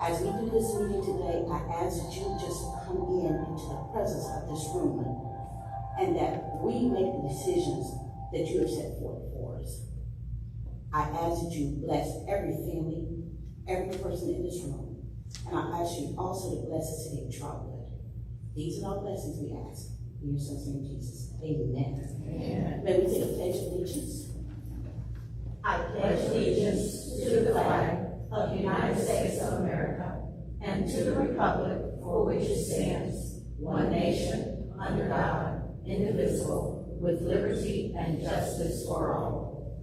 As we do this meeting today, I ask that you just come into the presence of this room and that we make the decisions that you have set forth for us. I ask that you bless every family, every person in this room, and I ask you also to bless the city of Trotwood. These are all blessings we ask. In your son's name, Jesus. Amen. Amen. May we take a pledge of allegiance. I pledge allegiance to the flag of the United States of America and to the republic for which it stands, one nation, under God, indivisible, with liberty and justice for all.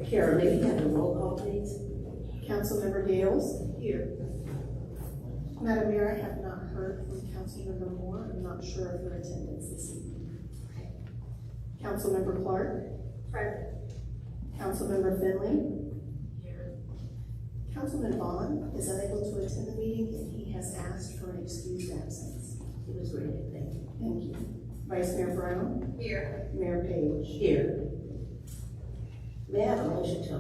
Kara, may we have a roll call, please? Councilmember Gales? Here. Madam Mayor, I have not heard from Councilmember Moore. I'm not sure of her attendance this evening. Councilmember Clark? Present. Councilmember Finley? Here. Councilman Vaughn is unable to attend the meeting and he has asked for an excused absence. It was granted. Thank you. Thank you. Vice Mayor Brown? Here. Mayor Page? Here. May I have a motion to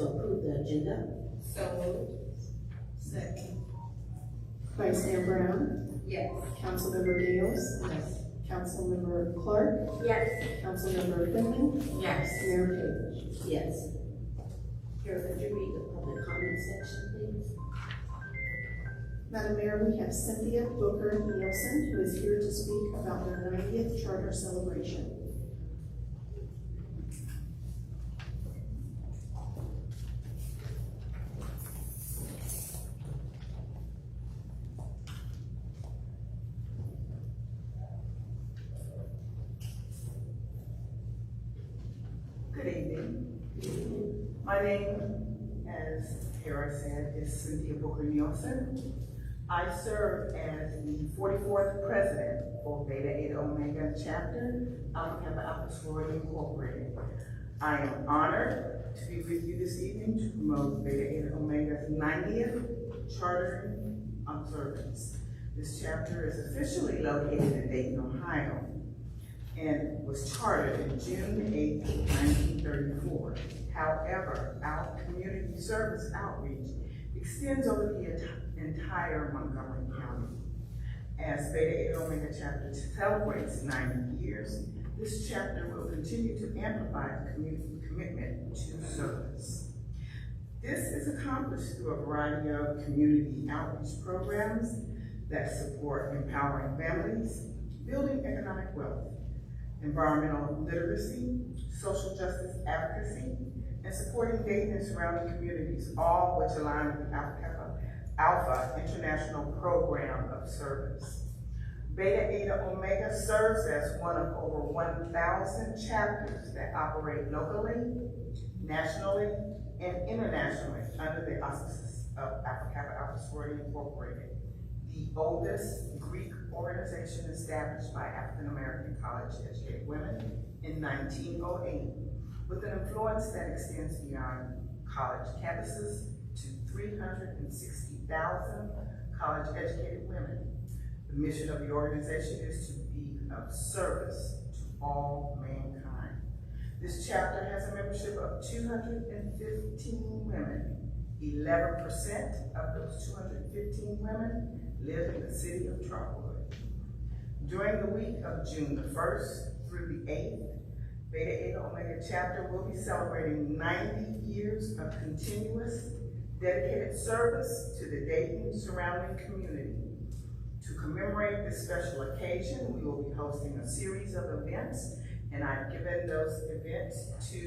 approve the agenda? So moved. Second. Vice Mayor Brown? Yes. Councilmember Gales? Yes. Councilmember Clark? Yes. Councilmember Finley? Yes. Mayor Page? Yes. Kara, could you read the public comment section, please? Madam Mayor, we have Cynthia Booker Nielsen, who is here to speak about their 90th charter celebration. Good evening. My name, as Kara said, is Cynthia Booker Nielsen. I serve as the 44th president for Beta Eta Omega chapter, Alpha Kappa Alpha Sorority Incorporated. I am honored to be with you this evening to promote Beta Eta Omega's 90th chartering observance. This chapter is officially located in Dayton, Ohio, and was chartered in June 8, 1934. However, our community service outreach extends over the entire Montgomery County. As Beta Eta Omega chapter celebrates 90 years, this chapter will continue to amplify the community commitment to service. This is accomplished through a variety of community outreach programs that support empowering families, building economic wealth, environmental literacy, social justice advocacy, and supporting Dayton and surrounding communities, all which align with the Alpha International Program of Service. Beta Eta Omega serves as one of over 1,000 chapters that operate locally, nationally, and internationally under the auspices of Alpha Kappa Alpha Sorority Incorporated, the oldest Greek organization established by African American college-educated women in 1908, with an influence that extends beyond college campuses to 360,000 college-educated women. The mission of the organization is to be of service to all mankind. This chapter has a membership of 215 women. 11% of those 215 women live in the city of Trotwood. During the week of June the 1st through the 8th, Beta Eta Omega chapter will be celebrating 90 years of continuous, dedicated service to the Dayton surrounding community. To commemorate this special occasion, we will be hosting a series of events, and I've given those events to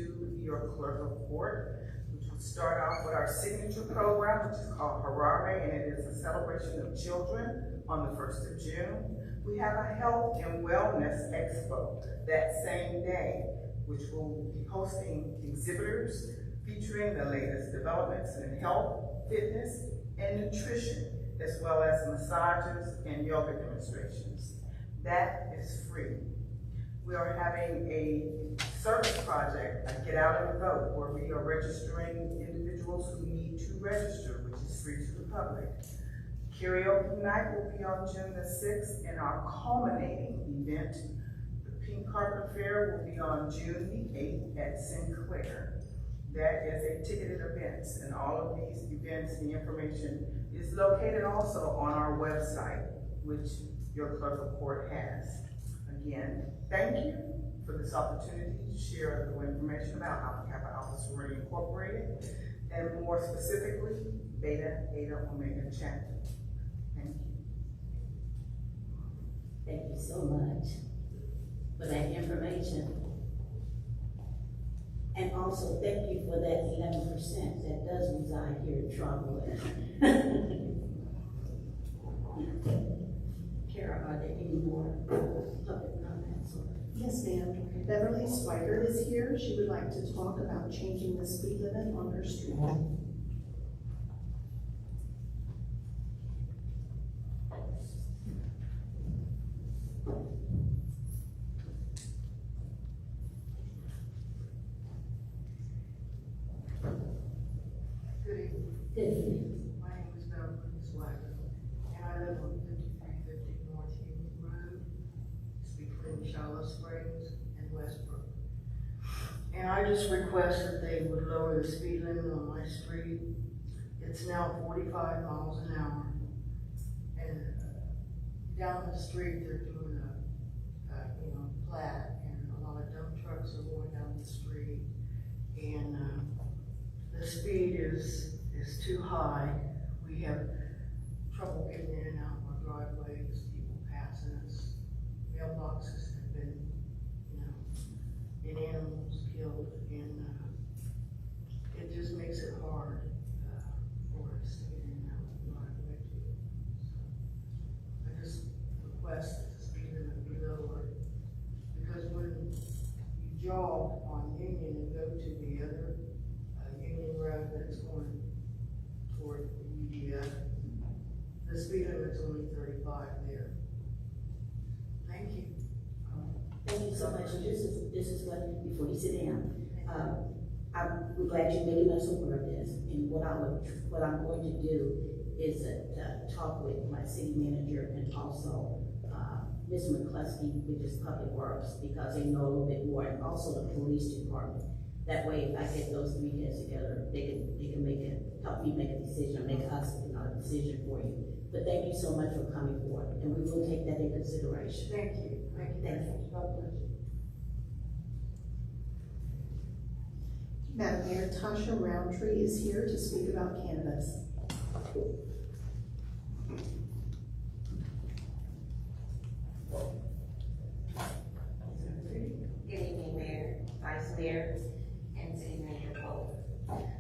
your clerk of court, which will start off with our signature program, which is called Harare, and it is a celebration of children on the 1st of June. We have a health and wellness expo that same day, which will be hosting exhibitors featuring the latest developments in health, fitness, and nutrition, as well as massages and yoga demonstrations. That is free. We are having a service project, a Get Out and Vote, where we are registering individuals who need to register, which is free to the public. Karaoke night will be on June the 6th, and our culminating event, the Pink Carpet Fair will be on June the 8th at Sinclair. That is a ticketed event, and all of these events, the information is located also on our website, which your clerk of court has. Again, thank you for this opportunity to share a little information about Alpha Kappa Alpha Sorority Incorporated, and more specifically, Beta Eta Omega Chapter. Thank you. Thank you so much for that information. And also, thank you for that 11% that does reside here in Trotwood. Kara, are there any more public comments? Yes, ma'am. Beverly Swigert is here. She would like to talk about changing the speed limit on her street. Good evening. Good evening. My name is Beverly Swagger, and I live on 5350 North Union Road. It's between Shallow Springs and Westbrook. And I just request that they would lower the speed limit on my street. It's now 45 miles an hour. And down the street, they're doing a plat, and a lot of dump trucks are going down the street. And the speed is too high. We have trouble getting in and out of our driveways, people passing us. Mailboxes have been, and animals killed, and it just makes it hard for us to get in and out of the driveway too. So I just request that the speed limit be lowered, because when you jog on Union and go to the other Union Road that's going toward the UDF, the speed limit's only 35 there. Thank you. Thank you so much. And this is what, before you sit down, I'm glad you're making us aware of this. And what I'm going to do is talk with my city manager and also Ms. McCluskey, which is Public Works, because they know a little bit more, and also the police department. That way, if I get those three heads together, they can help me make a decision, make us a decision for you. But thank you so much for coming forward, and we will take that in consideration. Thank you. Thank you. Thank you. God bless you. Madam Mayor, Tasha Roundtree is here to speak about cannabis. Good evening, Mayor, Vice Mayor, and City Manager Cole.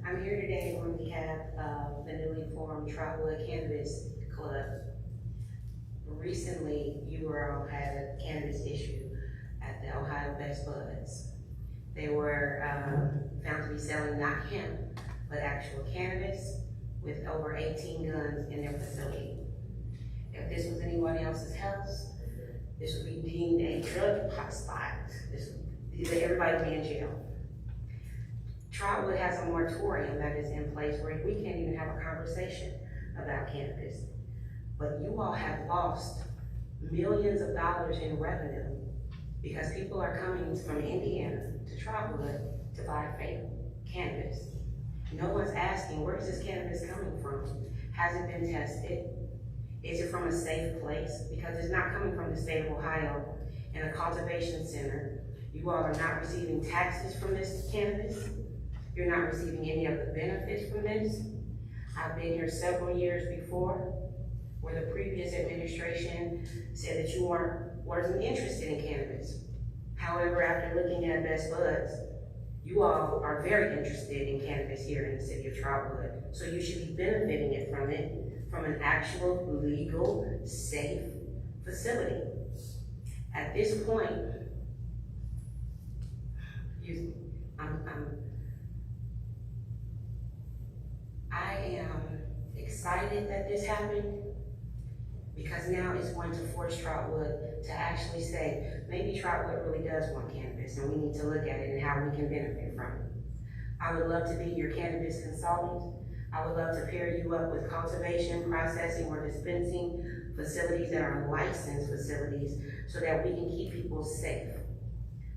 I'm here today on behalf of the newly formed Trotwood Cannabis Club. Recently, you all had a cannabis issue at the Ohio Best Buds. They were found to be selling not hemp, but actual cannabis with over 18 guns in their facility. If this was anyone else's house, this would be deemed a drug hotspot. Everybody would be in jail. Trotwood has a moratorium that is in place where we can't even have a conversation about cannabis. But you all have lost millions of dollars in revenue because people are coming from Indiana to Trotwood to buy fake cannabis. No one's asking, where is this cannabis coming from? Has it been tested? Is it from a safe place? Because it's not coming from the state of Ohio in a cultivation center. You all are not receiving taxes from this cannabis. You're not receiving any of the benefits from this. I've been here several years before where the previous administration said that you wasn't interested in cannabis. However, after looking at Best Buds, you all are very interested in cannabis here in the city of Trotwood. So you should be benefiting from an actual, legal, safe facility. At this point, I am excited that this happened because now it's going to force Trotwood to actually say, maybe Trotwood really does want cannabis and we need to look at it and how we can benefit from it. I would love to be your cannabis consultant. I would love to pair you up with cultivation, processing, or dispensing facilities that are licensed facilities so that we can keep people safe.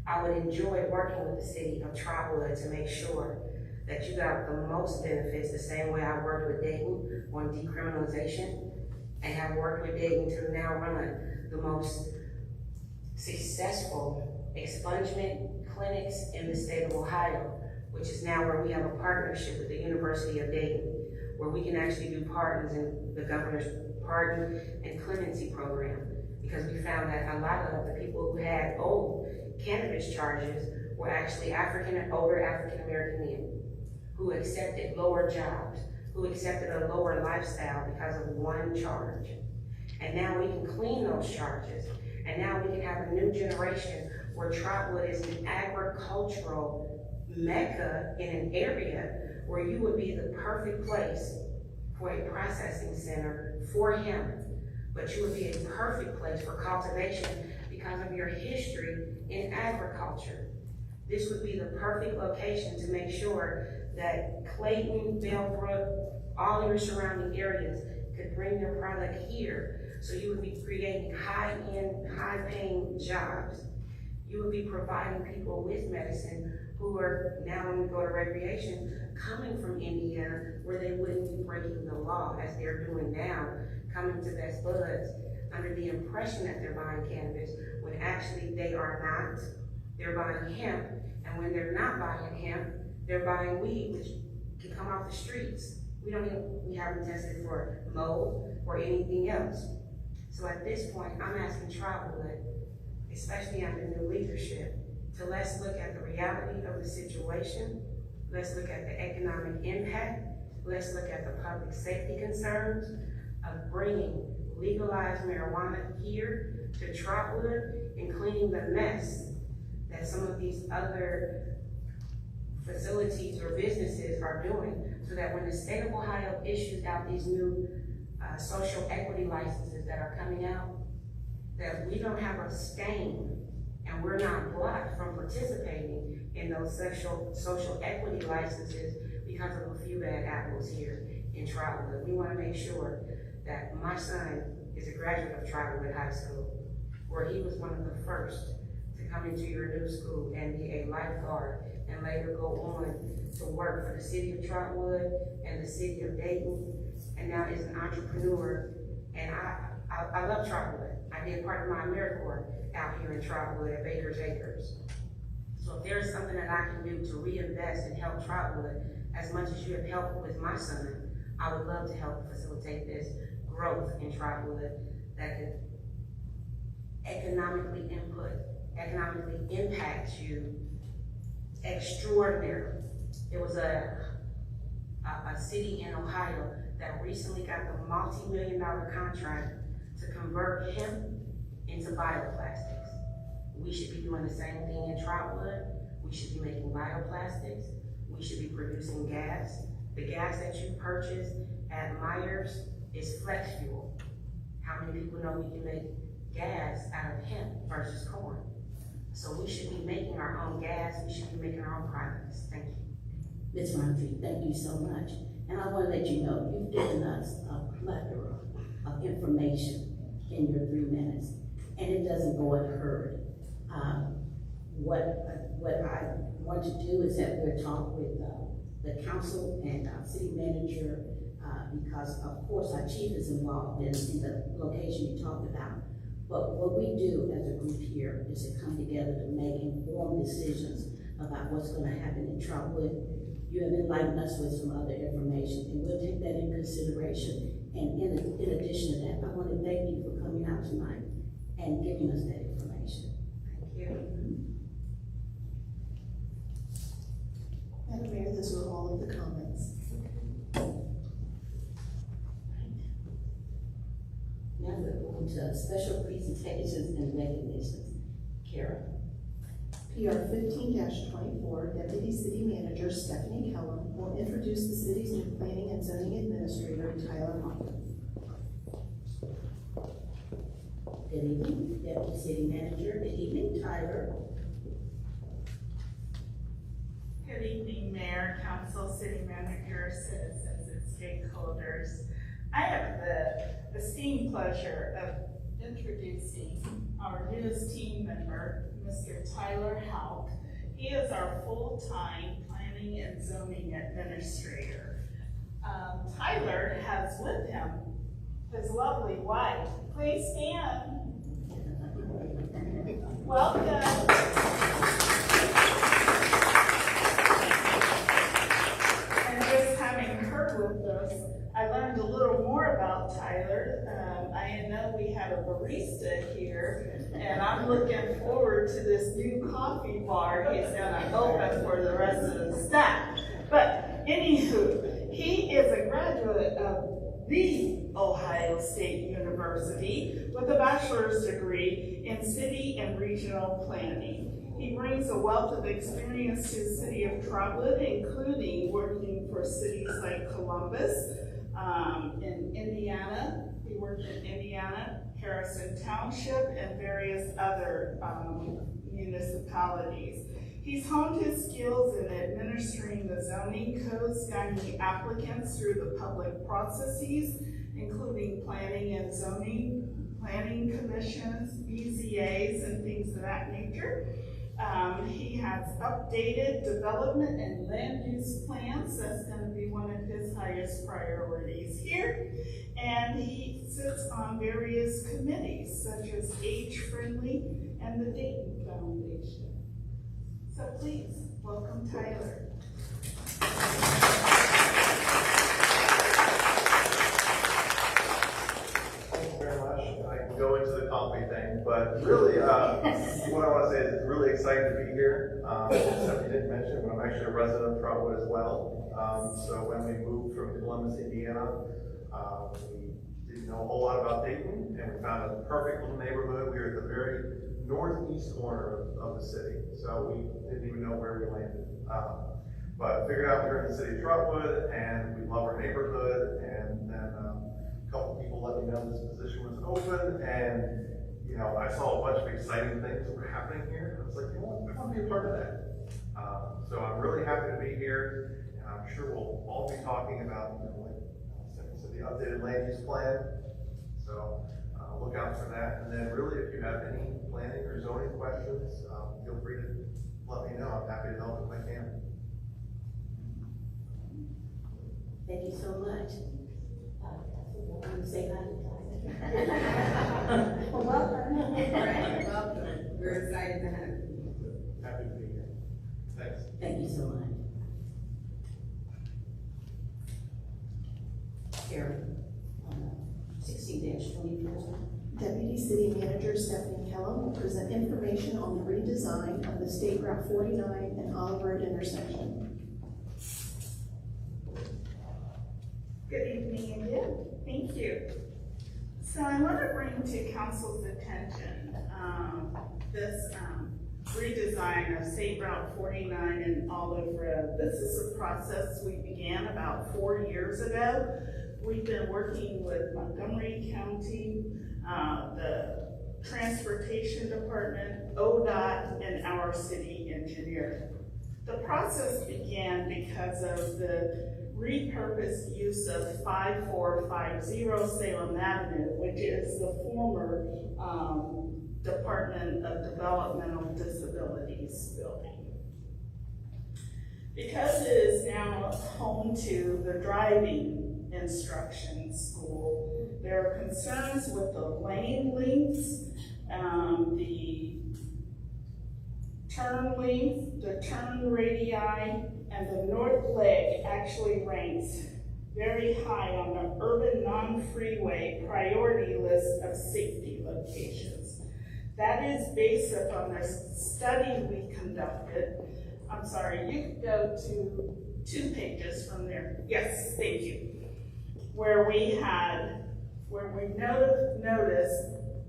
I would enjoy working with the city of Trotwood to make sure that you got the most benefits the same way I worked with Dayton on decriminalization, and have worked with Dayton to now run the most successful expungement clinics in the state of Ohio, which is now where we have a partnership with the University of Dayton, where we can actually do pardons in the governor's pardon and clemency program, because we found that a lot of the people who had old cannabis charges were actually older African American men who accepted lower jobs, who accepted a lower lifestyle because of one charge. And now we can clean those charges, and now we can have a new generation where Trotwood is an agricultural mecca in an area where you would be the perfect place for a processing center for hemp, but you would be a perfect place for cultivation because of your history in agriculture. This would be the perfect location to make sure that Clayton, Bellbrook, all your surrounding areas could bring their product here. So you would be creating high-end, high-paying jobs. You would be providing people with medicine who are now, when we go to recreation, coming from Indiana, where they wouldn't be breaking the law as they're doing now, coming to Best Buds under the impression that they're buying cannabis, when actually they are not. They're buying hemp, and when they're not buying hemp, they're buying weed, which can come off the streets. We haven't tested for mold or anything else. So at this point, I'm asking Trotwood, especially under new leadership, to let's look at the reality of the situation. Let's look at the economic impact. Let's look at the public safety concerns of bringing legalized marijuana here to Trotwood and cleaning the mess that some of these other facilities or businesses are doing, so that when the state of Ohio issues out these new social equity licenses that are coming out, that we don't have a stain and we're not blocked from participating in those social equity licenses because of a few bad apples here in Trotwood. We want to make sure that my son is a graduate of Trotwood High School, where he was one of the first to come into your new school and be a lifeguard, and later go on to work for the city of Trotwood and the city of Dayton, and now is an entrepreneur. And I love Trotwood. I did part of my AmeriCorps out here in Trotwood at Baker's Acres. So if there's something that I can do to reinvest and help Trotwood as much as you have helped with my son, I would love to help facilitate this growth in Trotwood that could economically impact you extraordinarily. There was a city in Ohio that recently got the multi-million-dollar contract to convert hemp into bioplastics. We should be doing the same thing in Trotwood. We should be making bioplastics. We should be producing gas. The gas that you purchase at Myers is flex fuel. How many people know we can make gas out of hemp versus corn? So we should be making our own gas. We should be making our own products. Thank you. Ms. Roundtree, thank you so much. And I want to let you know, you've given us a plethora of information in your 3 minutes, and it doesn't go unheard. What I want to do is that we'll talk with the council and our city manager, because of course our chief is involved in the location you talked about. But what we do as a group here is to come together to make informed decisions about what's going to happen in Trotwood. You have enlightened us with some other information, and we'll take that in consideration. And in addition to that, I want to thank you for coming out tonight and giving us that information. Thank you. Madam Mayor, those were all of the comments. Now we're going to special presentations and recognitions. Kara. PR 15-24, Deputy City Manager Stephanie Kellum will introduce the city's new Planning and Zoning Administrator, Tyler Hoffman. Good evening, Deputy City Manager. Good evening, Tyler. Good evening, Mayor, Council, City Manager, citizens, and stakeholders. I have the esteemed pleasure of introducing our newest team member, Mr. Tyler Houck. He is our full-time planning and zoning administrator. Tyler has with him his lovely wife. Please stand. Welcome. And just having her with us, I learned a little more about Tyler. I know we have a barista here, and I'm looking forward to this new coffee bar he's gonna open for the rest of the staff. But anywho, he is a graduate of the Ohio State University with a bachelor's degree in city and regional planning. He brings a wealth of experience to the city of Trotwood, including working for cities like Columbus, in Indiana. He worked in Indiana, Harrison Township, and various other municipalities. He's honed his skills in administering the zoning codes, guiding applicants through the public processes, including planning and zoning, planning commissions, BZAs, and things of that nature. He has updated development and land use plans. That's going to be one of his highest priorities here. And he sits on various committees, such as Age Friendly and the Dayton Foundation. So please, welcome Tyler. Thank you very much. I can go into the coffee thing, but really, what I want to say is it's really exciting to be here. Except you didn't mention, but I'm actually a resident of Trotwood as well. So when we moved from Columbus, Indiana, we didn't know a whole lot about Dayton, and we found a perfect little neighborhood. We were at the very northeast corner of the city, so we didn't even know where we landed. But figured out we were in the city of Trotwood, and we love our neighborhood, and then a couple people let me know this position was open, and you know, I saw a bunch of exciting things that were happening here. I was like, you know what, I want to be a part of that. So I'm really happy to be here, and I'm sure we'll all be talking about, you know, like Stephanie said, the updated land use plan. So look out for that. And then really, if you have any planning or zoning questions, feel free to let me know. I'm happy to help if I can. Thank you so much. I want to say hi to Tyler. Well, welcome. Welcome. We're excited to have you. Happy to be here. Thanks. Thank you so much. Karen, 16-24. Deputy City Manager Stephanie Kellum will present information on the redesign of the State Route 49 and Olive Road intersection. Good evening again. Thank you. So I want to bring to council's attention this redesign of State Route 49 and Olive Road. This is a process we began about 4 years ago. We've been working with Montgomery County, the Transportation Department, ODOT, and our city engineer. The process began because of the repurposed use of 5450 Salem Avenue, which is the former Department of Developmental Disabilities building. Because it is now home to the driving instruction school, there are concerns with the lane lengths, the turn length, the turn radii, and the north leg actually ranks very high on the urban non-freeway priority list of safety locations. That is based upon a study we conducted. I'm sorry, you could go to 2 pages from there. Yes, thank you. Where we noticed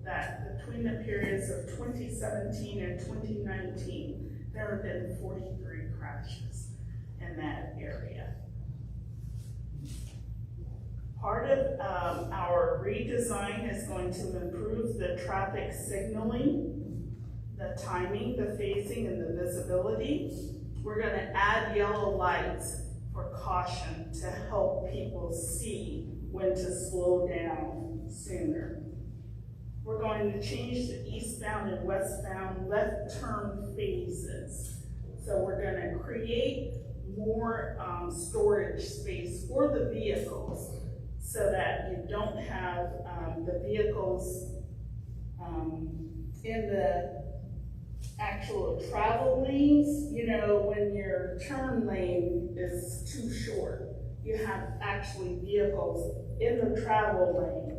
that between the periods of 2017 and 2019, there have been 43 crashes in that area. Part of our redesign is going to improve the traffic signaling, the timing, the phasing, and the visibility. We're going to add yellow lights for caution to help people see when to slow down sooner. We're going to change the eastbound and westbound left turn phases. So we're gonna create more storage space for the vehicles so that you don't have the vehicles in the actual travel lanes. You know, when your turn lane is too short, you have actually vehicles in the travel lane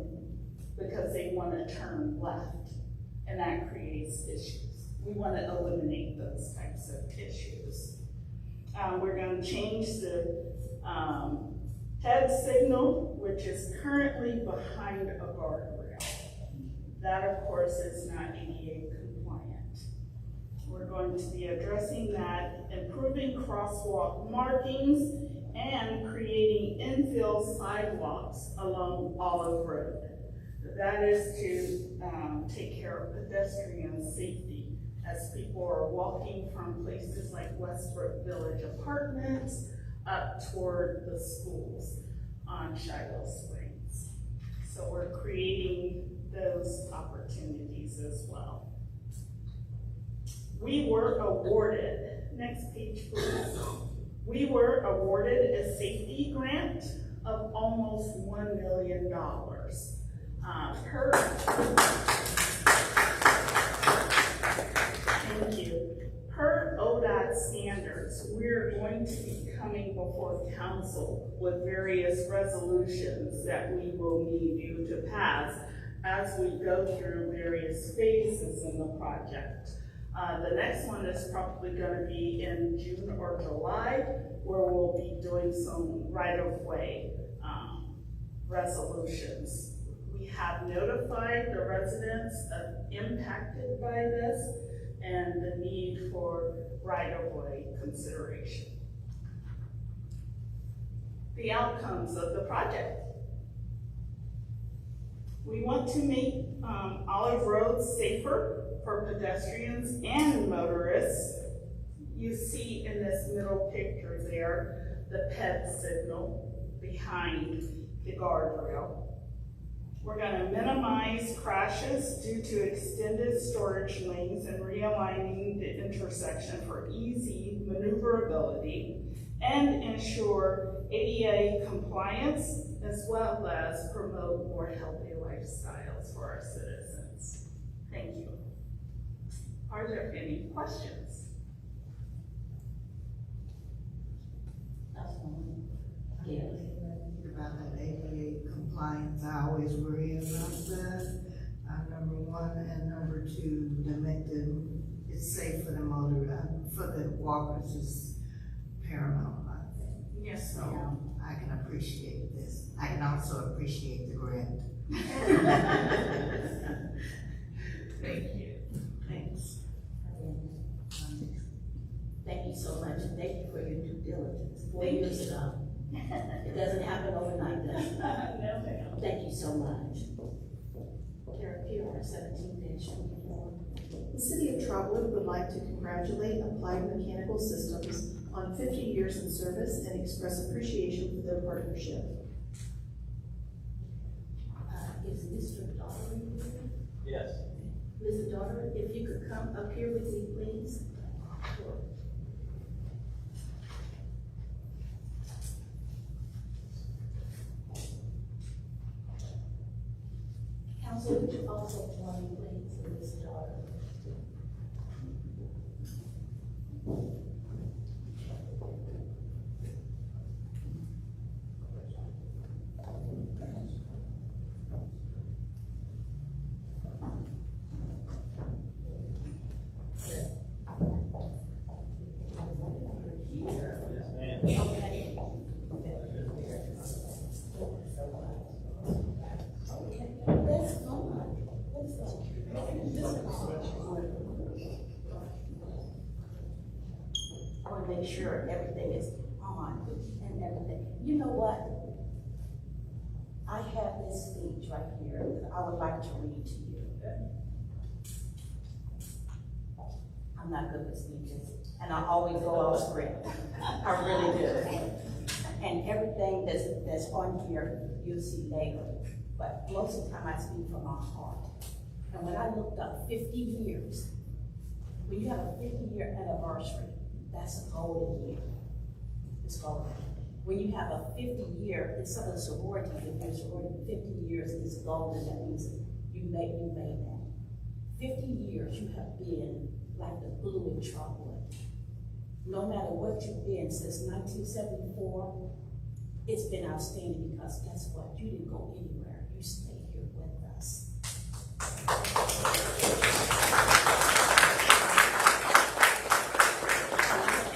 because they want to turn left, and that creates issues. We want to eliminate those types of issues. We're going to change the head signal, which is currently behind a guardrail. That, of course, is not ADA compliant. We're going to be addressing that, improving crosswalk markings, and creating infill sidewalks along Olive Road. That is to take care of pedestrian safety as people are walking from places like Westbrook Village Apartments up toward the schools on Shiloh Springs. So we're creating those opportunities as well. We were awarded, next page please. We were awarded a safety grant of almost $1 million. Thank you. Per ODOT standards, we're going to be coming before council with various resolutions that we will need you to pass as we go through various phases in the project. The next one is probably going to be in June or July, where we'll be doing some right-of-way resolutions. We have notified the residents impacted by this and the need for right-of-way consideration. The outcomes of the project. We want to make Olive Road safer for pedestrians and motorists. You see in this middle picture there, the PED signal behind the guardrail. We're going to minimize crashes due to extended storage lanes and realigning the intersection for easy maneuverability and ensure ADA compliance as well as promote more healthy lifestyles for our citizens. Thank you. Are there any questions? Yes. About that ADA compliance, I always worry about that. Number one, and number two, to make them, it's safe for the for the walkers is paramount, I think. Yes, So ma'am. I can appreciate this. I can also appreciate the grant. Thank you. Thanks. Thank you so much, and thank you for your due diligence. 4 Thank years you. ago. It doesn't happen overnight, does it? No, ma'am. Thank you so much. Kara Pierre, 17-24. The city of Trotwood would like to congratulate Applied Mechanical Systems on 50 years in service and express appreciation for their partnership. Is Mr. Daugherty here? Yes. Mr. Daugherty, if you could come up here with me, please. Sure. Council, would you also join me, please, in Mr. Daugherty? I want to make sure everything is on and everything. You know what? I have this speech right here that I would like to read to you. I'm not good with speeches, and I always go off script. I really do. And everything that's on here, you'll see later. But most of the time I speak from my heart. And when I looked up 50 years, when you have a 50-year anniversary, that's a golden year. It's golden. When you have a 50-year, in some of the sororities, if you're sorority, 50 years is golden. That means you made that. 50 years you have been like the glue in Trotwood. No matter what you've been since 1974, it's been outstanding because guess what? You didn't go anywhere. You stayed here with us.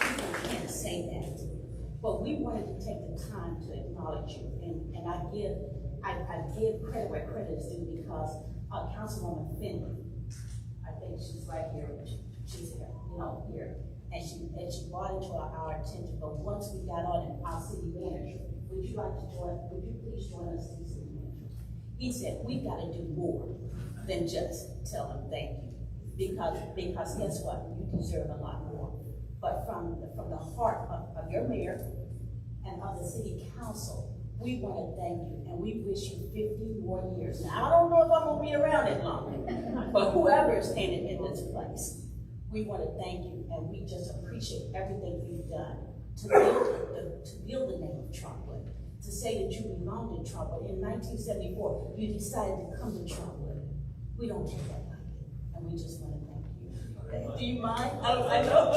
People can't say that, but we wanted to take the time to acknowledge you, and I give credit where credit is due because Councilwoman Finley, I think she's right here. She's here, here. And she brought it to our attention, but once we got on it, our city manager, would you please join us, city manager? He said, we've got to do more than just tell them thank you. Because guess what? You deserve a lot more. But from the heart of your mayor and of the city council, we want to thank you, and we wish you 50 more years. Now, I don't know if I'm going to be around it long, but whoever is standing in this place, we want to thank you, and we just appreciate everything you've done to build the name of Trotwood, to say that you belonged in Trotwood. In 1974, you decided to come to Trotwood. We don't take that lightly, and we just want to thank you. Do you mind? I know.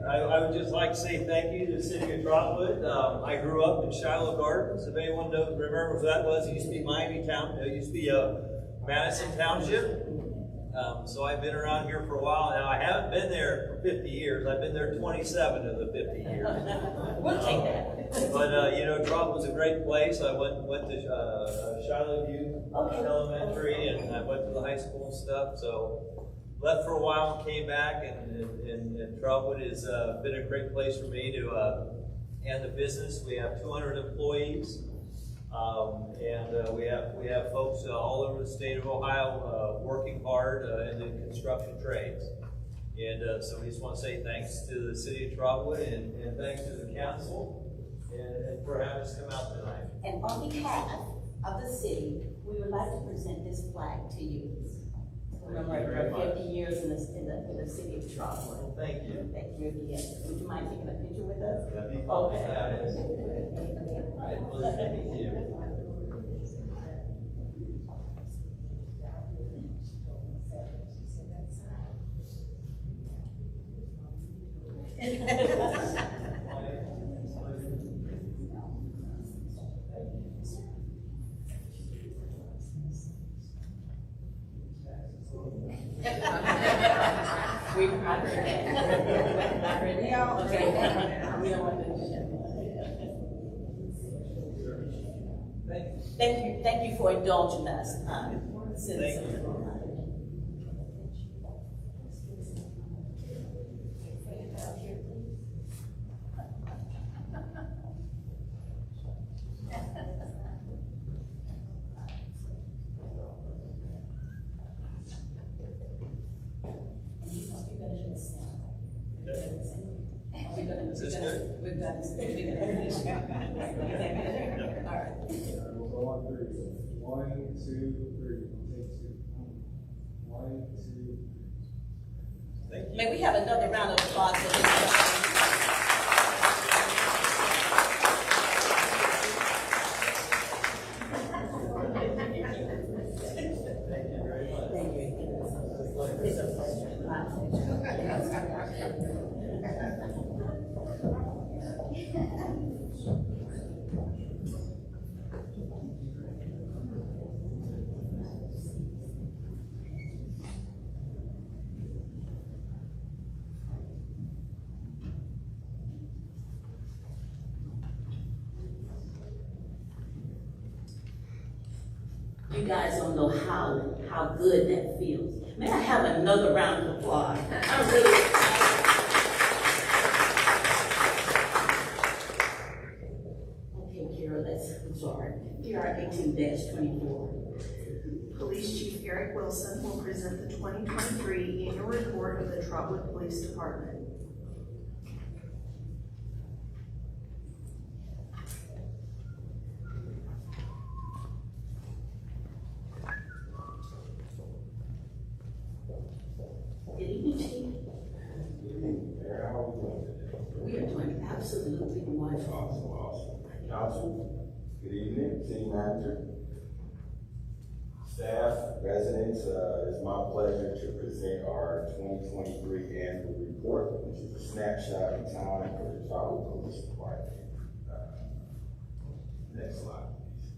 I would just like to say thank you to the city of Trotwood. I grew up in Shiloh Gardens. If anyone remembers what that was, it used to be Miami Town. It used to be Madison Township. So I've been around here for a while now. I haven't been there for 50 years. I've been there 27 of the 50 years. We'll take that. But Trotwood's a great place. I went to Shiloh View Elementary, and I went to the high school and stuff. So left for a while and came back, and Trotwood has been a great place for me to and the business. We have 200 employees, and we have folks all over the state of Ohio working hard in the construction trades. And so we just want to say thanks to the city of Trotwood and thanks to the council and for having us come out tonight. And on behalf of the city, we would like to present this flag to you. Remember, 50 years in the city of Trotwood. Well, thank you. Thank you again. Would you mind taking a picture with us? That'd be Okay. Thank you. We've heard that. Okay. We don't want to do that. Thank you for indulging us, citizens. Thank you. May we have another round of applause for this? You guys don't know how good that feels. May I have another round of applause? I'm really excited. Okay, Kara, I'm sorry. PR 18-24. Police Chief Eric Wilson will present the 2023 annual report of the Trotwood Police Department. Good evening, Chief. Good evening, Mayor. How are we doing today? We are doing absolutely wonderful. Awesome. Council, good evening. City Manager, staff, residents, it's my pleasure to present our 2023 annual report, which is a snapshot in time for the Trotwood Police Department. Next slide, please.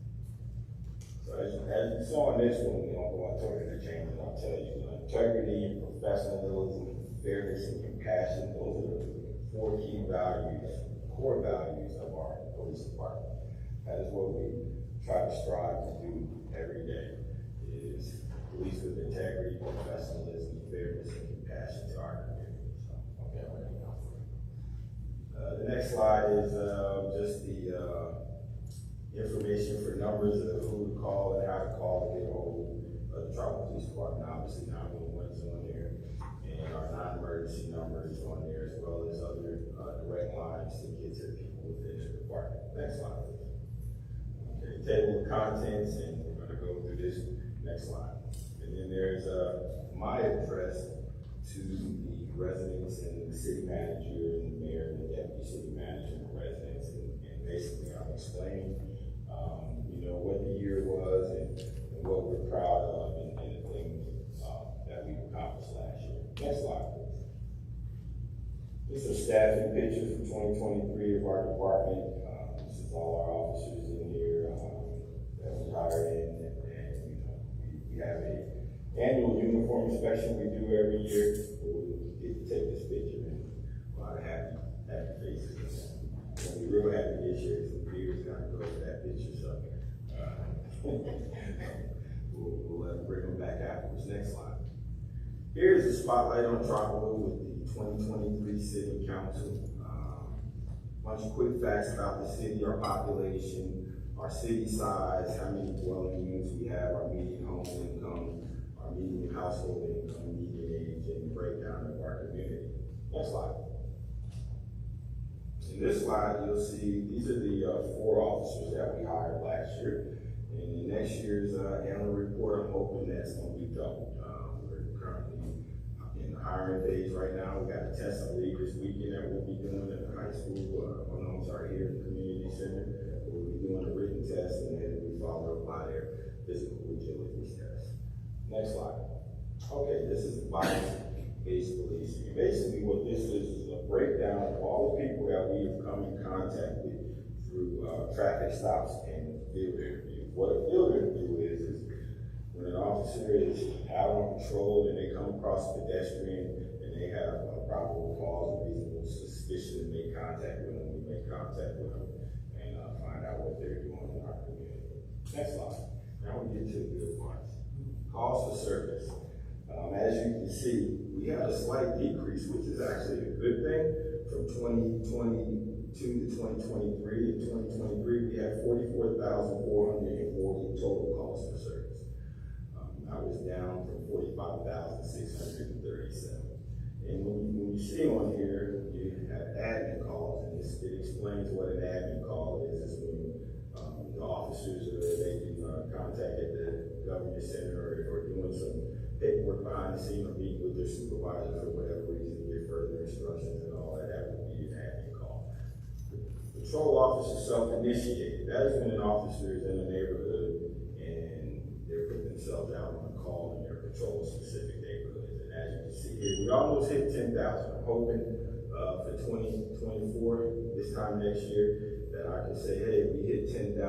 So as you saw in this one, we don't go into the changes, I'll tell you, integrity and professionalism, fairness and compassion, those are the 4 key values, core values of our police department. That is what we try to strive to do every day, is police with integrity, professionalism, fairness, and compassion to our community. So, okay, I'm ready now. The next slide is just the information for numbers of who to call and how to call to get a hold of the Trotwood Police Department. Obviously, 911 is on there, and our non-emergency number is on there, as well as other direct lines to get to people within the department. Next slide, please. Okay, table of contents, and we're going to go through this next slide. And then there's my address to the residents and the city manager and the mayor and the deputy city manager and the residents, and basically I'm explaining what the year was and what we're proud of and the things that we accomplished last year. Next slide, please. This is a staffing picture for 2023 of our department. This is all our officers in here that we hired in, and we have an annual uniform inspection we do every year. We get to take this picture and a lot of happy faces. We'll be real happy this year. Some beers got to go with that picture, so we'll bring them back afterwards. Next slide. Here's a spotlight on Trotwood with the 2023 City Council. Bunch of quick facts about the city, our population, our city size, how many dwelling units we have, our median home income, our median household income, median age, and the breakdown of our community. Next slide. In this slide, you'll see these are the 4 officers that we hired last year. And in next year's annual report, I'm hoping that's going to be doubled. We're currently in the hiring phase right now. We got a test I believe this weekend that we'll be doing at the high school. Here in the community center. We'll be doing a written test, and then we follow up by their physical agility test. Next slide. Okay, this is bias-based policing. Basically, what this is a breakdown of all the people that we have come in contact with through traffic stops and field interviews. What a field interview is when an officer is out on patrol and they come across a pedestrian and they have a probable cause or reasonable suspicion to make contact with them. We make contact with them and find out what they're doing in our community. Next slide. Now we get to the good parts. Calls for service. As you can see, we had a slight decrease, which is actually a good thing. From 2022 to 2023, in 2023, we had 44,440 total calls for service. That was down from 45,637. And when you see on here, you have admin calls, and it explains what an admin call is. It's when the officers are making contact at the government center or doing some paperwork behind the scene or meeting with their supervisor for whatever reason, give further instructions and all that. That would be an admin call. Patrol officer self-initiated. That is when an officer is in a neighborhood and they're putting themselves out on a call in their patrol specific neighborhoods. And as you can see here, we almost hit 10,000. I'm hoping for 2024, this time next year, that I can say, hey, we hit 10,000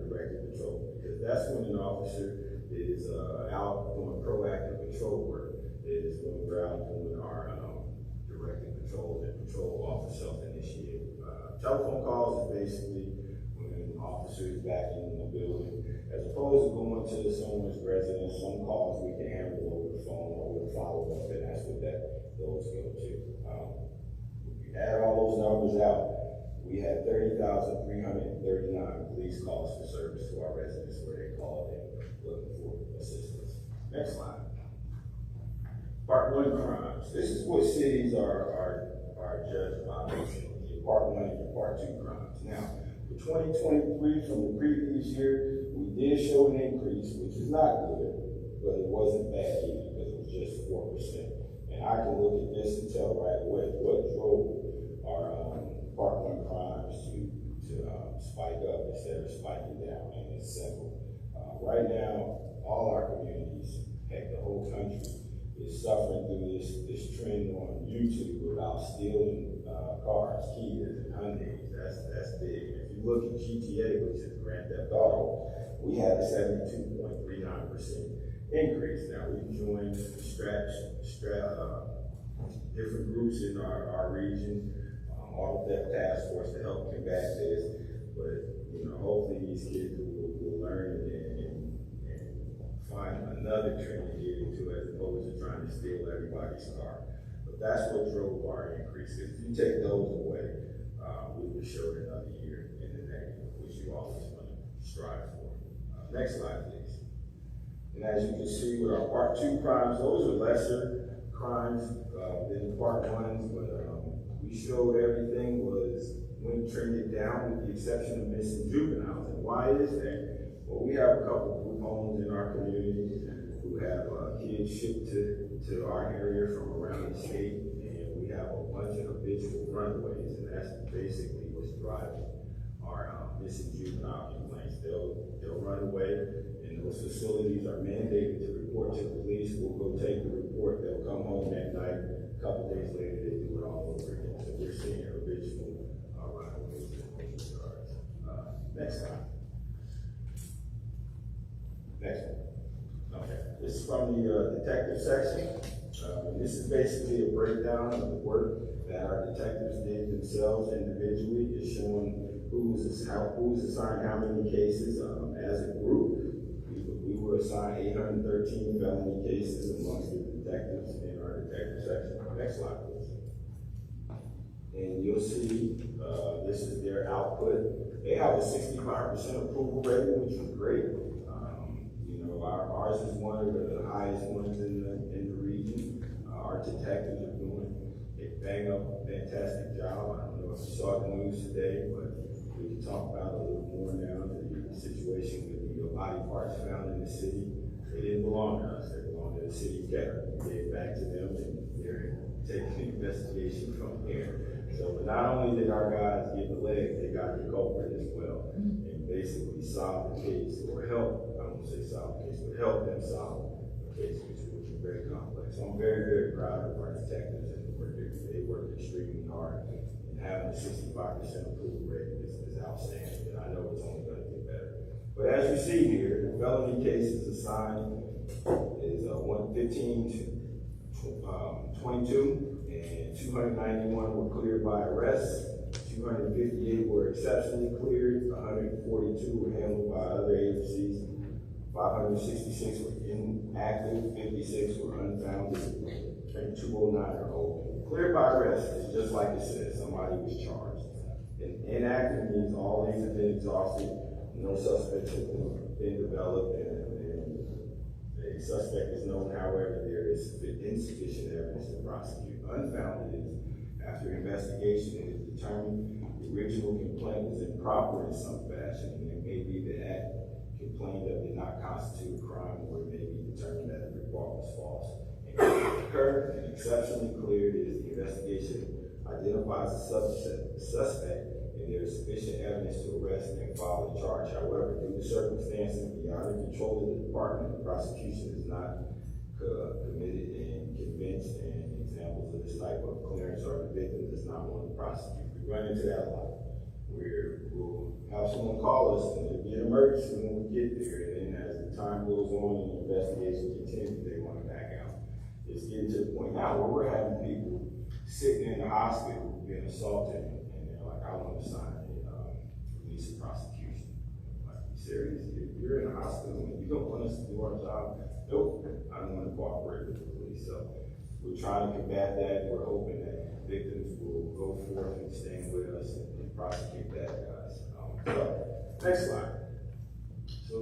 directed patrol. Because that's when an officer is out doing proactive patrol work, is when we're out doing our directed patrol and patrol officer self-initiated. Telephone calls is basically when an officer is back in the building, as opposed to going to someone's residence. Some calls we can handle over the phone or with a follow-up, and that's what those go to. If you add all those numbers out, we had 30,339 police calls for service to our residents where they called in looking for assistance. Next slide. Part 1 crimes. This is what cities are judged by. Your Part 1 and your Part 2 crimes. Now, for 2023 from the previous year, we did show an increase, which is not good, but it wasn't bad either because it was just 4%. And And I can look at this and tell right away what drove our parkland crimes to spike up instead of spiking down, and it's simple. Right now, all our communities, heck, the whole country, is suffering through this trend on YouTube about stealing cars, Kias and Hyundais. That's big. If you look at GTA, which is Grand Theft Auto, we had a 72.39% increase. Now we've joined different groups in our region, Auto Theft Task Force to help combat this. But hopefully these kids will learn and find another trend to get into as opposed to trying to steal everybody's car. But that's what drove our increase. If you take those away, we would show another year in the negative, which you always want to strive for. Next slide, please. And as you can see with our Part 2 crimes, those are lesser crimes than Part 1s, but we showed everything went trended down with the exception of missing juveniles. And why is that? Well, we have a couple of group homes in our community who have kids shipped to our area from around the state, and we have a bunch of habitual runaways, and that's basically what's driving our missing juvenile complaints. They'll run away, and those facilities are mandated to report to the police. We'll go take the report. They'll come home that night. A couple days later, they do it all over again. So we're seeing habitual runaways in those regards. Next slide. Next one. Okay. This is from the detective section. And this is basically a breakdown of the work that our detectives did themselves individually. It's showing who's assigned how many cases. As a group, we were assigned 813 felony cases amongst the detectives in our detective section. Next slide, please. And you'll see this is their output. They have a 65% approval rating, which is great. Ours is one of the highest ones in the region. Our detectives are doing a bang-up, fantastic job. I don't know if you saw the news today, but we can talk about it a little more now. The situation with the body parts found in the city, they didn't belong to us. They belong to the city of Ketter. We gave it back to them, and they're taking the investigation from here. So not only did our guys get the leg, they got the culprit as well, and basically solved the case, or help. I won't say solve the case, but help them solve the case, which was very complex. So I'm very, very proud of our detectives and the work they worked extremely hard, and having a 65% approval rating is outstanding, and I know it's only going to get better. But as you see here, the felony cases assigned is 115 to 22, and 291 were cleared by arrest. 258 were exceptionally cleared, 142 were handled by other agencies, 566 were inactive, 56 were unfounded, and 209 are open. Cleared by arrest is just like it says, somebody was charged. And inactive means all these have been exhausted, no suspects have been developed, and the suspect is known. However, there is insufficient evidence to prosecute. Unfounded is after investigation it is determined the original complaint was improper in some fashion, and it may be the act complained of did not constitute a crime, or it may be determined that the report was false. And occurred and exceptionally cleared is the investigation identifies the suspect and there is sufficient evidence to arrest and file a charge. However, due to circumstances beyond the control of the department, the prosecution is not committed and convinced, and examples of this type of clearance are the victim does not want to prosecute. We run into that a lot. We'll have someone call us and it'll be an emergency when we get there, and then as the time goes on and the investigation continues, they want to back out. It's getting to the point now where we're having people sitting in the hospital being assaulted, and they're like, I want to sign a release of prosecution. Like, you serious? If you're in the hospital and you don't want us to do our job, nope, I don't want to cooperate with the police. So we're trying to combat that. We're hoping that victims will go forth and stand with us and prosecute that, guys. So, next slide. So,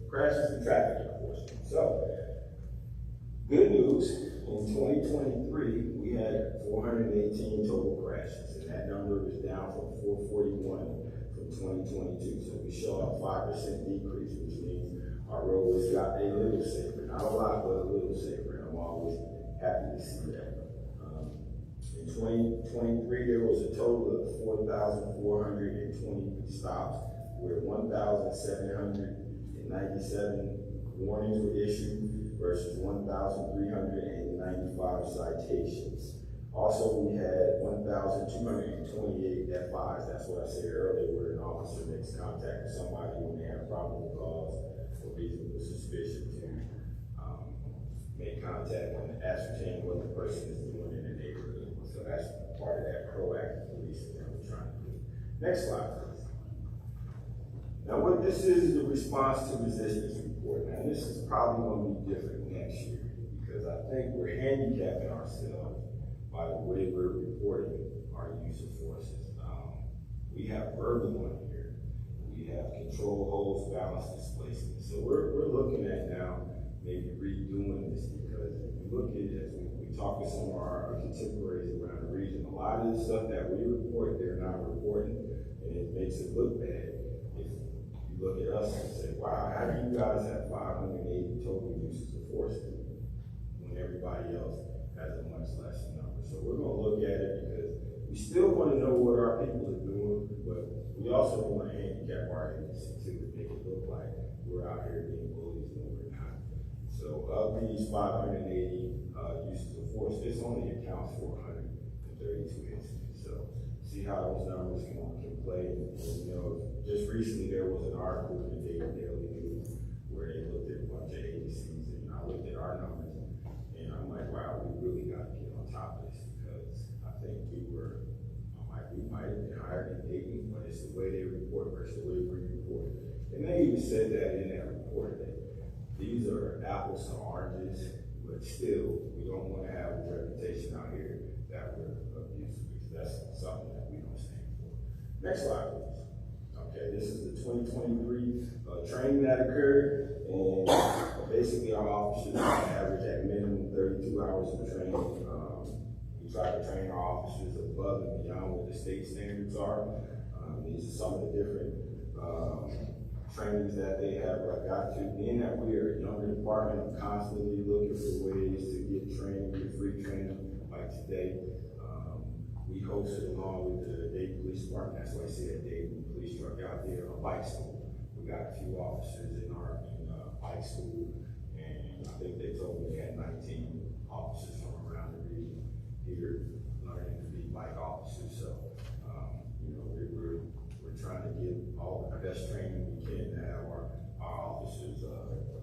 crashes and traffic enforcement. So, good news, in 2023, we had 418 total crashes, and that number was down from 441 from 2022. So we show a 5% decrease, which means our roads got a little safer. Not a lot, but a little safer. And I'm always happy to see that. In 2023, there was a total of 4,420 stops, where 1,797 warnings were issued versus 1,395 citations. Also, we had 1,228 F5s. That's what I said earlier, where an officer makes contact with somebody when they have probable cause or reasonable suspicion to make contact and ascertain what the person is doing in the neighborhood. So that's part of that proactive policing that we're trying to do. Next slide, please. Now, what this is the response to resistance report. Now, this is probably going to be different next year because I think we're handicapping ourselves by the way we're reporting our use of forces. We have verbal on here. We have control holds, balance displacement. So we're looking at now maybe redoing this because if you look at it, as we talk to some of our contemporaries around the region, a lot of the stuff that we report, they're not reporting, and it makes it look bad. If you look at us and say, wow, how do you guys have 580 total uses of force when everybody else has a much less number? So we're going to look at it because we still want to know what our people are doing, but we also don't want to handicap our agency too, to make it look like we're out here being bullies when we're not. So of these 580 uses of force, this only accounts for 132 incidents. So see how those numbers can play. And, you know, just recently there was an article in the Daily News where they looked at a bunch of agencies, and I looked at our numbers, and I'm like, wow, we really got to get on top of this because I think we might have been higher than Dayton, but it's the way they report versus the way we report. And they even said that in that report that these are apples to oranges, but still, we don't want to have a reputation out here that we're abusive because that's something that we don't stand for. Next slide, please. Okay, this is the 2023 training that occurred, and basically our officers average at minimum 32 hours of training. We try to train our officers above and beyond what the state standards are. These are some of the different trainings that they have got to. Being that we are a younger department, I'm constantly looking for ways to get training, get free training. Like today, we hosted along with the Dayton Police Department. That's why I said Dayton Police Truck out there, a bike school. We got a few officers in bike school, and I think they told me they had 19 officers from around the region here learning to be bike officers. So, you know, we're trying to give all the best training we can to have our officers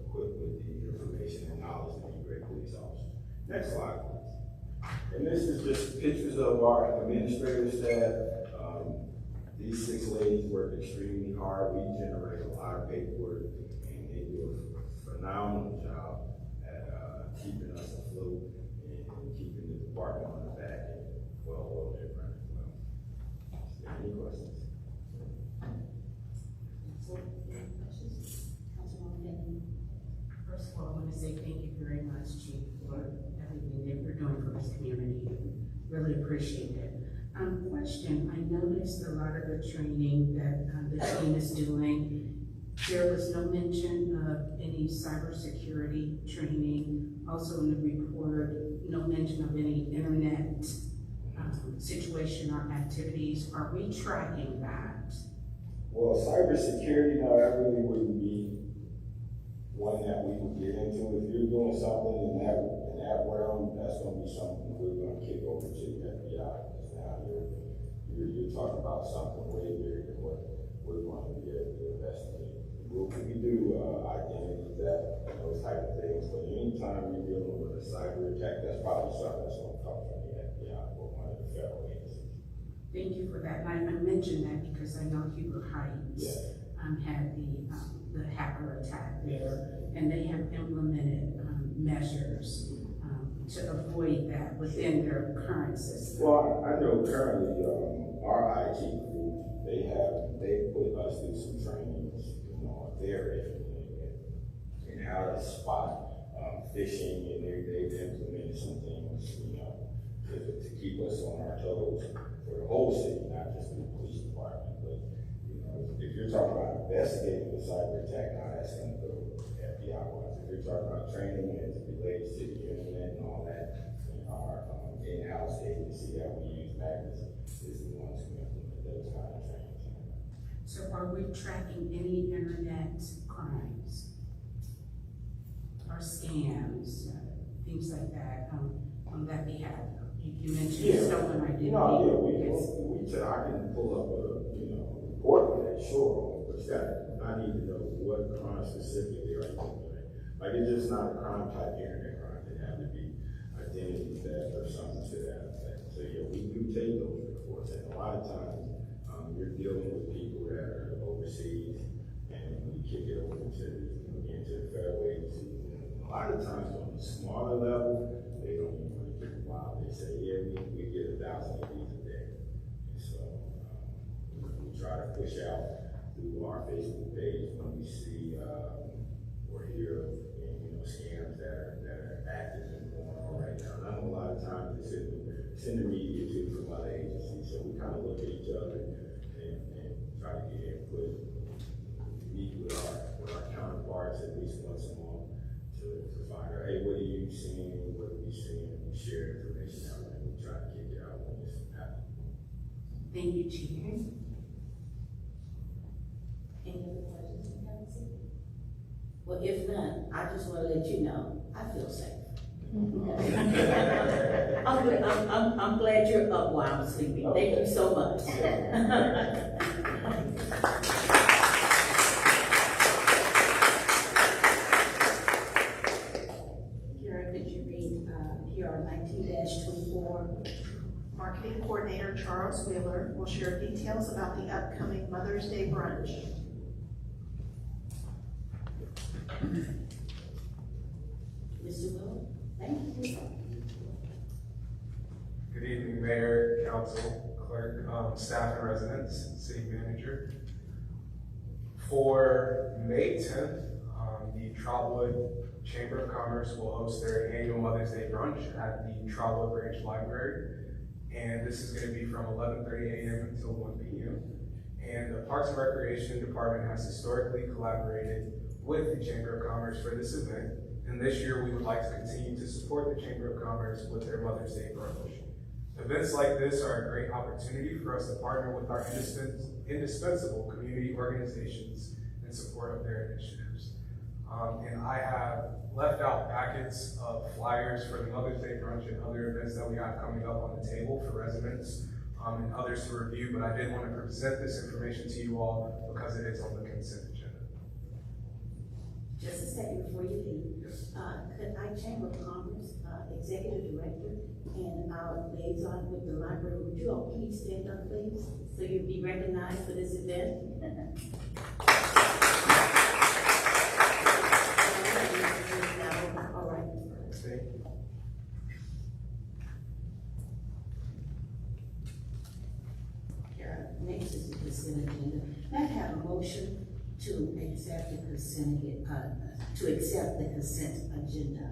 equipped with the information and knowledge to be great police officers. Next slide, please. And this is just pictures of our administrative staff. These 6 ladies work extremely hard. We generate a lot of paperwork, and they do a phenomenal job at keeping us afloat and keeping the department on the back and well and running well. Is there any questions? First of all, I want to say thank you very much, Chief, for everything that you're doing for this community. Really appreciate it. Question, I noticed a lot of the training that the team is doing, there was no mention of any cybersecurity training. Also in the report, no mention of any internet situation or activities. Are we tracking that? Well, cybersecurity, no, that really wouldn't be one that we would get into. If you're doing something in that realm, that's going to be something we're going to kick over to the FBI. Because now you're talking about something way bigger than what we're going to be able to investigate. We do identity theft and those type of things, but anytime you're dealing with a cyber attack, that's probably something that's going to come from the FBI or one of the federal agencies. Thank you for that. And I mentioned that because I know Huber Heights had the hacker attack there, and they have implemented measures to avoid that within their current system. Well, I know currently our IT group, they put us through some trainings, you know, on their end and how to spot phishing, and they've implemented some things, you know, to keep us on our toes for the whole city, not just the police department. But you know, if you're talking about investigating the cyber attack, now that's going to go FBI-wise. If you're talking about training as it relates to the internet and all that, our in-house are we tracking any internet crimes? Or scams, things like that, on that behalf? You mentioned stolen identity. I can pull up a report on that, sure, but I need to know what crime specifically are you doing. Like, it's just not a crime type internet crime, it have to be identity theft or something to that effect. So yeah, we do take those reports, and a lot of times, you're dealing with people that are overseas, and we kick it over into the federal agencies. And a lot of times on the smaller level, they don't even want to get involved. They say, yeah, we get 1,000 of these a day. And so we try to push out through our Facebook page when we see or hear scams that are active and going on right now. And I know a lot of times it's in the media too from other agencies. So we kind of look at each other and try to get input, meet with our counterparts at least once a month to find out, hey, what are you seeing? What are we seeing? We share information out and we try to kick it out when it's happening. Thank you, Chief. Any other questions, Council? Well, if not, I just want to let you know, I feel safe. I'm glad you're up while I'm sleeping. Thank you so much. Kara, could you read PR 19-24? Marketing Coordinator Charles Wheeler will share details about the upcoming Mother's Day brunch. Mr. Will, thank you. Good evening, Mayor, Council, Clerk, staff and residents, City Manager. For May 10th, the Trotwood Chamber of Commerce will host their annual Mother's Day brunch at the Trotwood Branch Library. And this is going to be from 11:30 a.m. until 1 p.m. And the Parks and Recreation Department has historically collaborated with the Chamber of Commerce for this event. And this year, we would like to continue to support the Chamber of Commerce with their Mother's Day brunch. Events like this are a great opportunity for us to partner with our indispensable community organizations in support of their initiatives. And I have left out packets of flyers for the Mother's Day brunch and other events that we have coming up on the table for residents and others to review, but I did want to present this information to you all because it is on the consent agenda. Just a second before you leave. Yes. Could I Chamber of Commerce, Executive Director, and our liaison with the library, would you all please stand up, please, so you'll be recognized for this event? All right. Thank you. Kara, next is the consent agenda. May I have a motion to accept the consent agenda?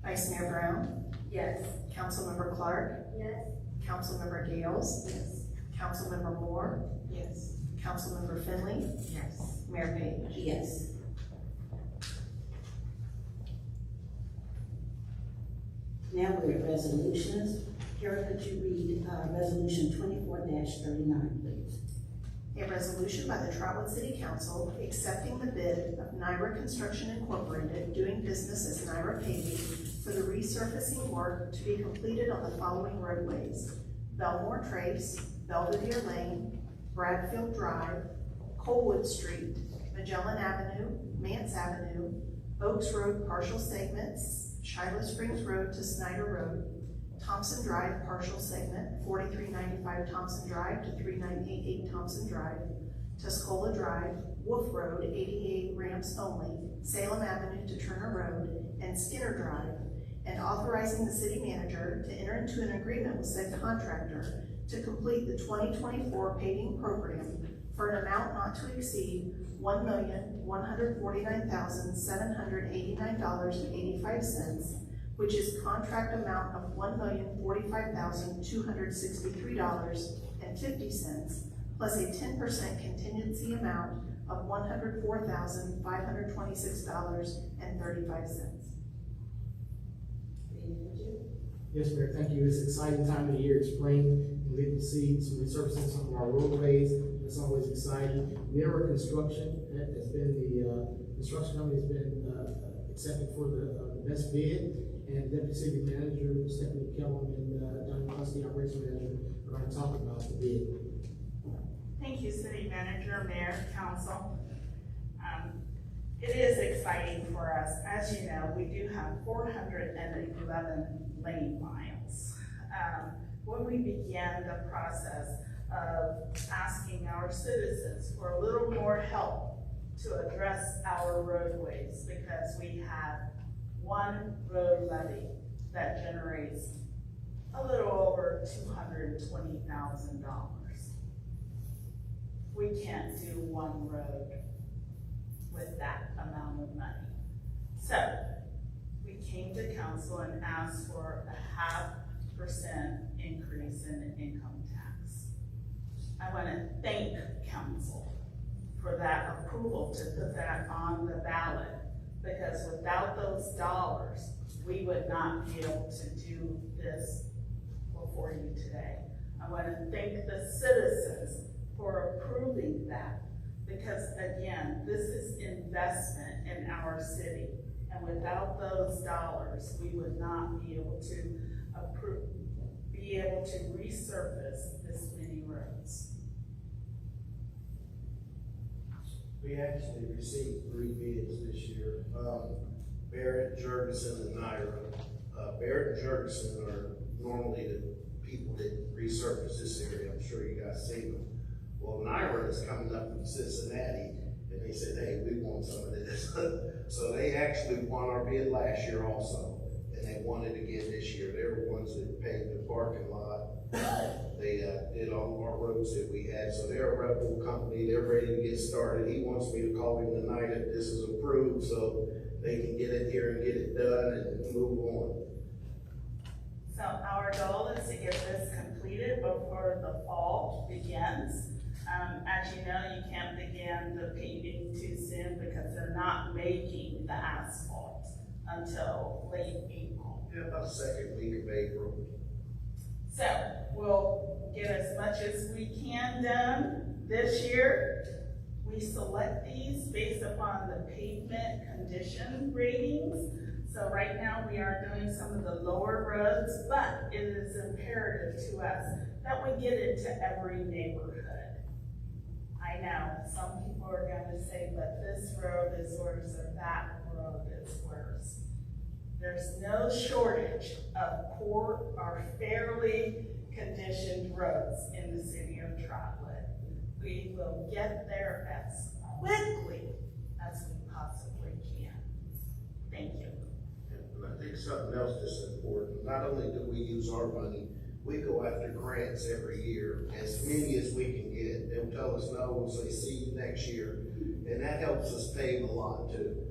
Vice Mayor Brown, Yes. Councilmember Clark, Yes. Councilmember Gales, Yes. Councilmember Moore, Yes. Councilmember Finley, Yes. Mayor Payne. Yes. Now we're at resolutions. Kara, could you read resolution 24-39, please? A resolution by the Trotwood City Council accepting the bid of Naira Construction Incorporated doing business as Naira Paving for the resurfacing work to be completed on the following roadways: Belmore Trace, Belvedere Lane, Bradfield Drive, Colwood Street, Magellan Avenue, Mance Avenue, Oaks Road partial segments, Shiloh Springs Road to Snyder Road, Thompson Drive partial segment, 4395 Thompson Drive to 3988 Thompson Drive, Tuscola Drive, Wolf Road, 88 ramps only, Salem Avenue to Turner Road, and Skinner Drive, and authorizing the city manager to enter into an agreement with said contractor to complete the 2024 paving program for an amount not to exceed $1,149,789.85, which is contract amount of $1,045,263.50, plus a 10% contingency amount of $104,526.35. Yes, Mayor, thank you. It's an exciting time of the year. It's spring, and we get to see some resurfacing some of our roadways. It's always exciting. Mirror Construction has been the construction company has been accepted for the best bid, and Deputy City Manager Stephanie Kellum and Don Cluskey, Operations Manager, are going to talk about the bid. Thank you, City Manager, Mayor, Council. It is exciting for us. As you know, we do have 411 lane miles. When we began the process of asking our citizens for a little more help to address our roadways, because we have one road levy that generates a little over $220,000. We can't do one road with that amount of money. So we came to council and asked for a 0.5% increase in the income tax. I want to thank council for that approval to put that on the ballot, because without those dollars, we would not be able to do this before you today. I want to thank the citizens for approving that, because again, this is investment in our city, and without those dollars, we would not be able to resurface this many roads. We actually received 3 bids this year. Barrett, Jurgensen, and Naira. Barrett and Jurgensen are normally the people that resurface this area. I'm sure you guys seen them. Well, Naira is coming up from Cincinnati, and they said, hey, we want some of this. So they actually won our bid last year also, and they won it again this year. They're the ones that paved the parking lot. They did all of our roads that we had. So they're a reputable company. They're ready to get started. He wants me to call him tonight if this is approved, so they can get it here and get it done and move on. So our goal is to get this completed before the fall begins. As you know, you can't begin the paving too soon because they're not making the asphalt until late April. Yeah, about the second week of April. So we'll get as much as we can done this year. We select these based upon the pavement condition ratings. So right now we are doing some of the lower roads, but it is imperative to us that we get into every neighborhood. I know some people are going to say, but this road is worse or that road is worse. There's no shortage of poor or fairly conditioned roads in the city of Trotwood. We will get there as quickly as we possibly can. Thank you. And I think something else that's important, not only do we use our money, we go after grants every year, as many as we can get. They'll tell us no, we'll say see you next year. And that helps us pave a lot too.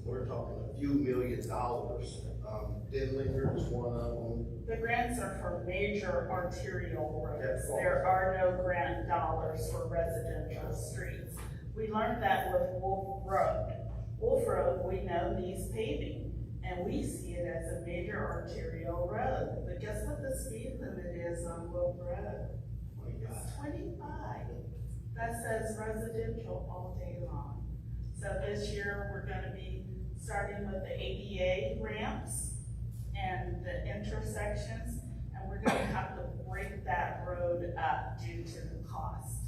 We're talking a few $1 million. Denlinger is one of them. The grants are for major arterial roads. There are no grant dollars for residential streets. We learned that with Wolf Road. Wolf Road, we know, needs paving, and we see it as a major arterial road. But guess what the speed limit is on Wolf Road? It's 25. That says residential all day long. So this year, we're gonna be starting with the ADA ramps and the intersections, and we're gonna have to break that road up due to the cost.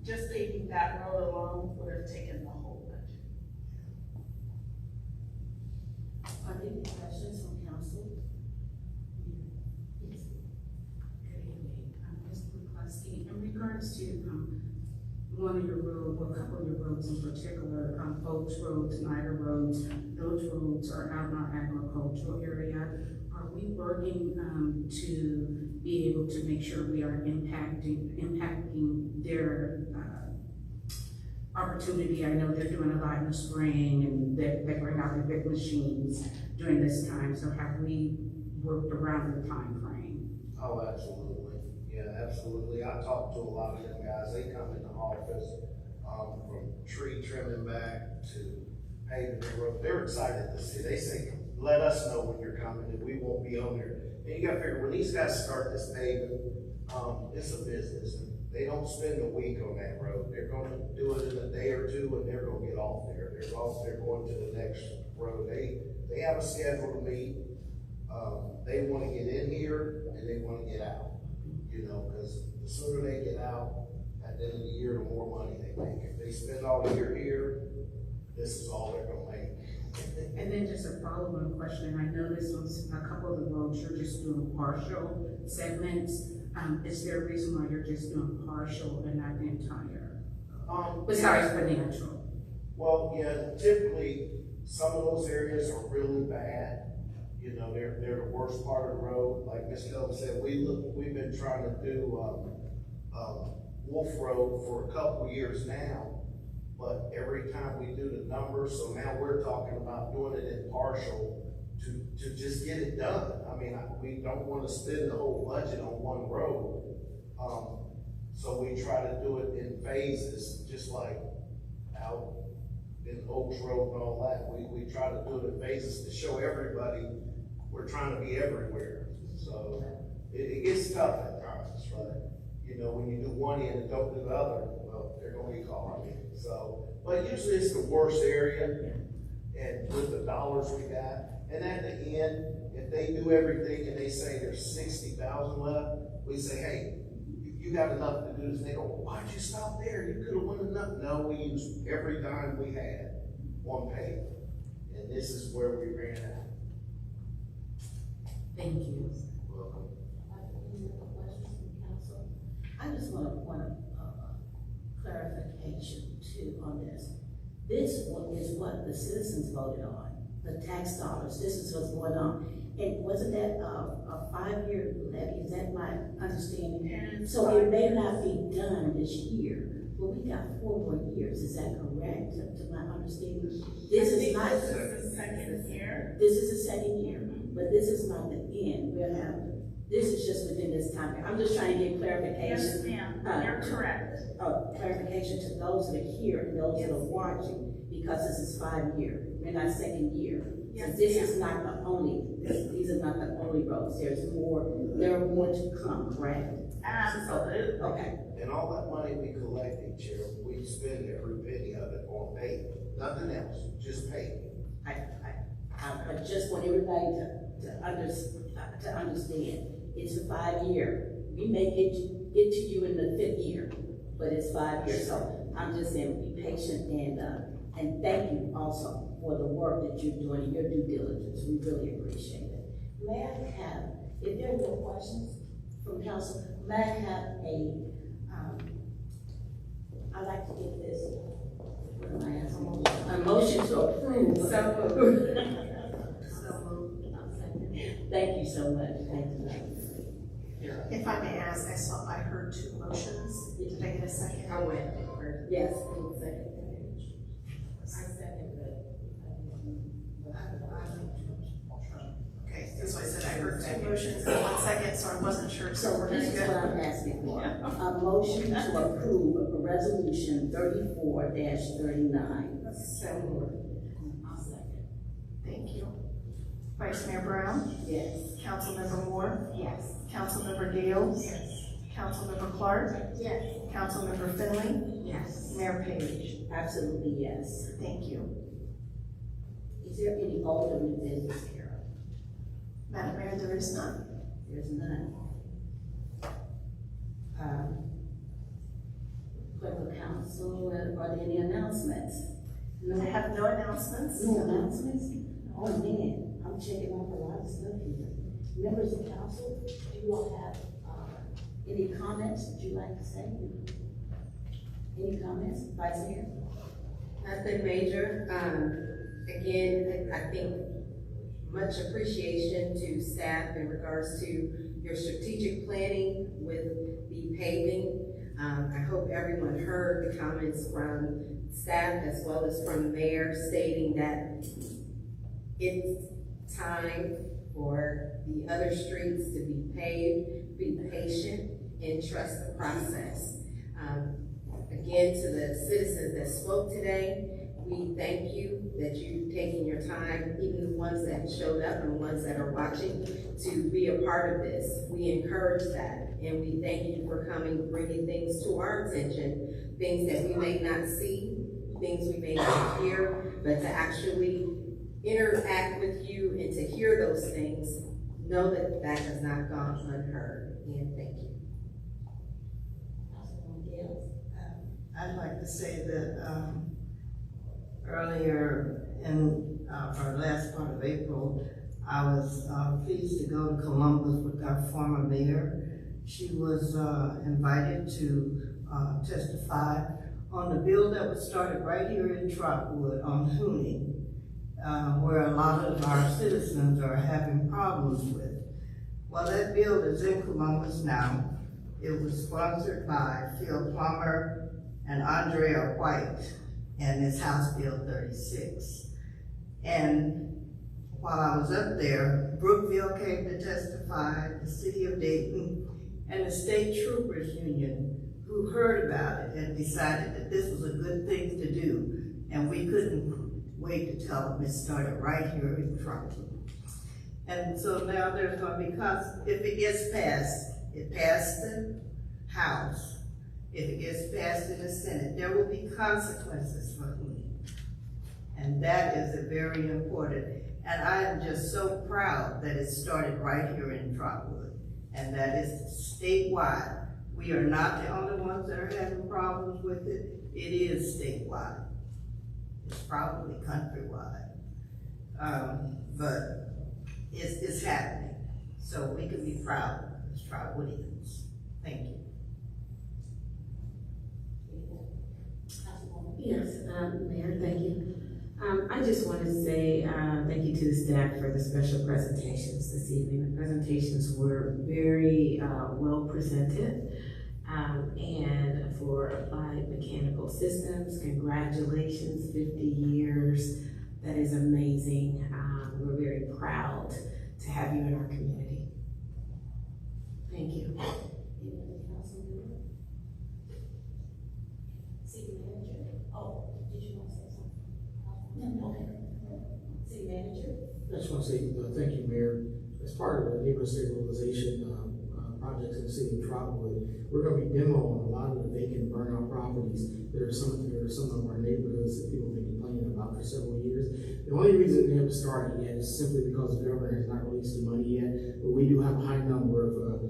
Just paving that road alone would have taken the whole budget. Are there any questions from council? Yes. Good evening. Ms. McCluskey, in regards to one of your roads, or a couple of your roads in particular, Oaks Road, Snyder Roads, those roads are out in our agricultural area. Are we working to be able to make sure we are impacting their opportunity? I know they're doing a lot in the spring, and they bring out the big machines during this time. So have we worked around the time frame? Oh, absolutely. Yeah, absolutely. I talked to a lot of them guys. They come in the office from tree trimming back to paving the road. They're excited to see. They say let us know when you're coming, and we won't be on there. And you gotta figure, when these guys start this paving, it's a business. They don't spend a week on that road. They're gonna do it in a day or two, and they're gonna get off there. They're off there going to the next road. They have a schedule to meet. They wanna get in here, and they wanna get out, you know, because the sooner they get out, at the end of the year, the more money they make. If they spend all the year here, this is all they're gonna make. And then just a follow-on question, I noticed on a couple of the roads, you're just doing partial segments. Is there a reason why you're just doing partial and not the entire? Besides financial? Well, yeah, typically, some of those areas are really bad. You know, they're the worst part of the road. Like Ms. Kelvin said, we've been trying to do, Wolf Road for a couple years now, but every time we do the numbers, so now we're talking about doing it in partial to just get it done. I mean, we don't want to spend the whole budget on one road. So we try to do it in phases, just like out in Oaks Road and all that. We try to do it in phases to show everybody we're trying to be everywhere. So it gets tough at times, but you know, when you do one end and don't do the other, well, they're gonna be called. So, but usually it's the worst area, and with the dollars we got, and at the end, if they do everything and they say there's 60,000 left, we say, hey, you got enough to do this. And they go, why'd you stop there? You could have won enough. No, we used every dime we had on pay, and this is where we ran out. Thank you. Welcome. Any other questions from council? I just want a point of clarification too on this. This one is what the citizens voted on, the tax dollars. This is what's going on. And wasn't that a 5-year levy? Is that my understanding? So it may not be done this year, but we got 4 more years. Is that correct to my understanding? This is not. This is the second year. This is the second year, but this is not the end. We'll have, this is just within this time. I'm just trying to get clarification. Yes, ma'am, you're correct. Clarification to those that are here and those that are watching, because this is 5 year. We're not second year. Yes, So this is not the only, these are not the only roads. There's more, there are more to come, correct? Absolutely. Okay. And all that money we collect each year, we spend every penny of it on paving. Nothing else, just paving. I just want everybody to understand. It's a 5 year. We may get to you in the 5th year, but it's 5 years. So I'm just saying, be patient and thank you also for the work that you're doing and your due diligence. We really appreciate it. May I have, if there are no questions from council, may I have I'd like to get this, what am I asking? A motion to approve. So moved. Thank you so much. Thank you. If I may ask, I heard 2 motions. Did I get a second? I went first. Yes. Second. I second Okay, so I said I heard 2 motions in 1 second, so I wasn't sure. So we're This gonna is what go. I'm asking for. A motion to approve resolution 34-39. So moved. I'll second. Thank you. Vice Mayor Brown? Yes. Councilmember Moore? Yes. Councilmember Dales? Yes. Councilmember Clark? Yes. Councilmember Finley? Yes. Mayor Page? Absolutely yes. Thank you. Is there any older new business here? Madam Mayor, there is none. There's none. Clerk of Council, are there any announcements? I have no announcements. No announcements? Oh man, I'm checking off a lot of stuff here. Members of council, do you all have, any comments that you'd like to say? Any comments, Vice Mayor? Nothing major. Again, I think much appreciation to staff in regards to your strategic planning with the paving. I hope everyone heard the comments from staff as well as from the mayor stating that it's time for the other streets to be paved. Be patient and trust the process. Again, to the citizens that spoke today, we thank you that you've taken your time, even the ones that showed up and the ones that are watching, to be a part of this. We encourage that, and we thank you for coming, bringing things to our attention, things that we may not see, things we may not hear, but to actually interact with you and to hear those things, know that that has not gone unheard, and thank you. I'd like to say that earlier in our last part of April, I was pleased to go to Columbus with our former mayor. She was invited to testify on the bill that was started right here in Trotwood on Hooney, where a lot of our citizens are having problems with. Well, that bill is in Columbus now. It was sponsored by Phil Plummer and Andrea White, and it's House Bill 36. And while I was up there, Brookville came to testify, the city of Dayton, and the State Troopers Union, who heard about it and decided that this was a good thing to do, and we couldn't wait to tell them it started right here in Trotwood. And so now there's going to be, if it gets passed, it passed the House. If it gets passed in the Senate, there will be consequences for whom. And that is very important. And I am just so proud that it started right here in Trotwood, and that is statewide. We are not the only ones that are having problems with it. It is statewide. It's probably countrywide. But it's happening. So we can be proud as Trotwoodians. Thank you. Yes, Mayor, thank you. I just want to say thank you to the staff for the special presentations this evening. The presentations were very well presented. And for Applied Mechanical Systems, congratulations, 50 years. That is amazing. We're very proud to have you in our community. Thank you. City Manager? Oh, did you want to say something? No, okay. City Manager? I just want to say thank you, Mayor. As part of the neighborhood stabilization projects in the city of Trotwood, we're going to be demoing a lot of the vacant burnout properties. There are some of our neighborhoods that people have been complaining about for several years. The only reason they haven't started yet is simply because the governor has not released the money yet. But we do have a high number of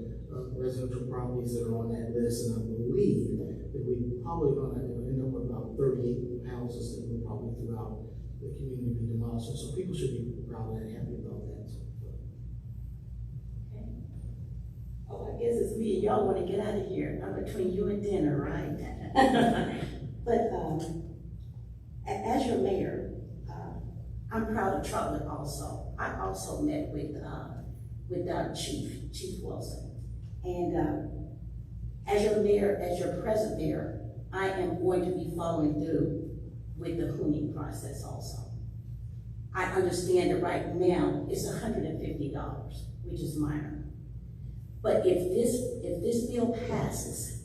residential properties that are on that list, and I believe that we're probably going to end up with about 38 houses that will probably throughout the community be demolished. So people should be proud and happy about that. Oh, I guess it's me. Y'all want to get out of here. I'm between you and dinner, right? But as your mayor, I'm proud of Trotwood also. I also met with Chief Wilson. And as your mayor, as your present mayor, I am going to be following through with the Hooney process also. I understand that right now it's $150, which is minor. But if this bill passes,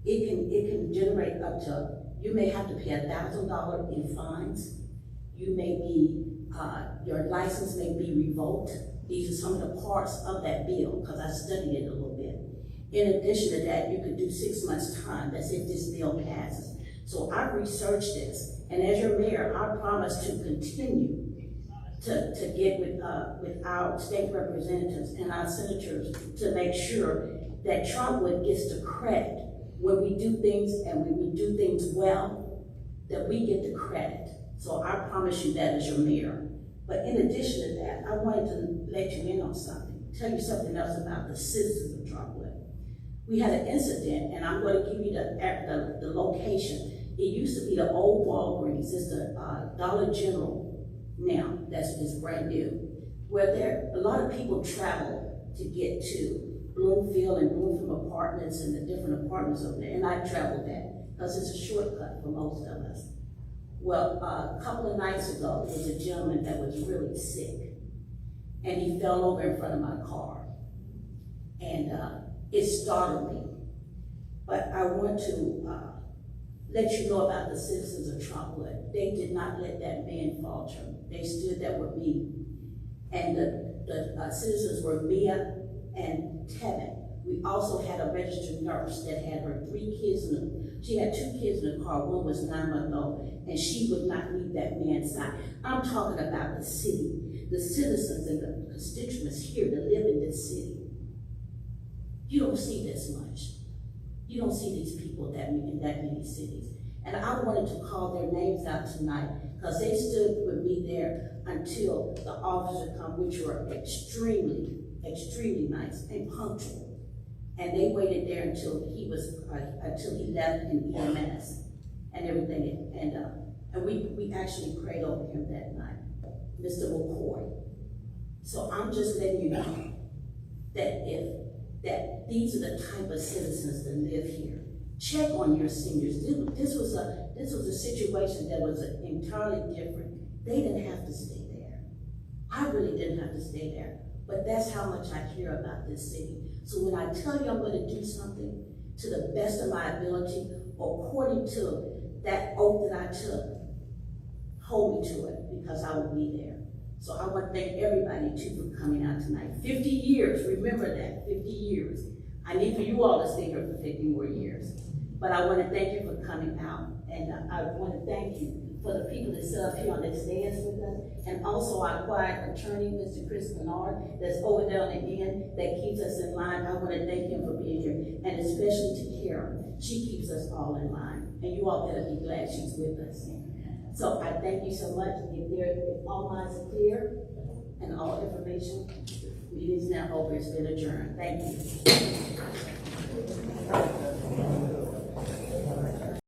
it can generate up to, you may have to pay $1,000 in fines. You may be, your license may be revoked. These are some of the parts of that bill, because I studied it a little bit. In addition to that, you could do 6 months' time. That's if this bill passes. So I've researched this, and as your mayor, I promise to continue to get with our state representatives and our senators to make sure that Trotwood gets the credit when we do things, and when we do things well, that we get the credit. So I promise you that as your mayor. But in addition to that, I wanted to let you in on something, tell you something else about the citizens of Trotwood. We had an incident, and I'm going to give you the location. It used to be the old Walgreens. It's the Dollar General now, that's brand new, where a lot of people travel to get to Bloomfield and Bloomfield Apartments and the different apartments over there, and I traveled that because it's a shortcut for most of us. Well, a couple of nights ago, there was a gentleman that was really sick, and he fell over in front of my car, and it startled me. But I want to let you know about the citizens of Trotwood. They did not let that man falter. They stood there with me. And the citizens were Mia and Tevin. We also had a registered nurse that had her 3 kids she had 2 kids in the car. One was 9 months old, and she would not leave that man's side. I'm talking about the city, the citizens and the constituents here that live in this city. You don't see this much. You don't see these people in that many cities. And I wanted to call their names out tonight because they stood with me there until the officers come, which were extremely, extremely nice and punctual. And they waited there until he left in EMS and everything. And we actually prayed over him that night, Mr. McCoy. So I'm just letting you know that these are the type of citizens that live here. Check on your seniors. This was a situation that was entirely different. They didn't have to stay there. I really didn't have to stay there. But that's how much I care about this city. So when I tell you I'm going to do something to the best of my ability, according to that oath that I took, hold me to it, because I will be there. So I want to thank everybody too for coming out tonight. 50 years, remember that, 50 years. I need for you all to stay here for 50 more years. But I want to thank you for coming out. And I want to thank you for the people that sit up here on the stands with us. And also our quiet attorney, Mr. Chris Bernard, that's over there on the end, that keeps us in line. I want to thank him for being here. And especially to Karen. She keeps us all in line. And you all better be glad she's with us. So I thank you so much. If all minds are clear and all information, meeting is now over. It's been adjourned. Thank you.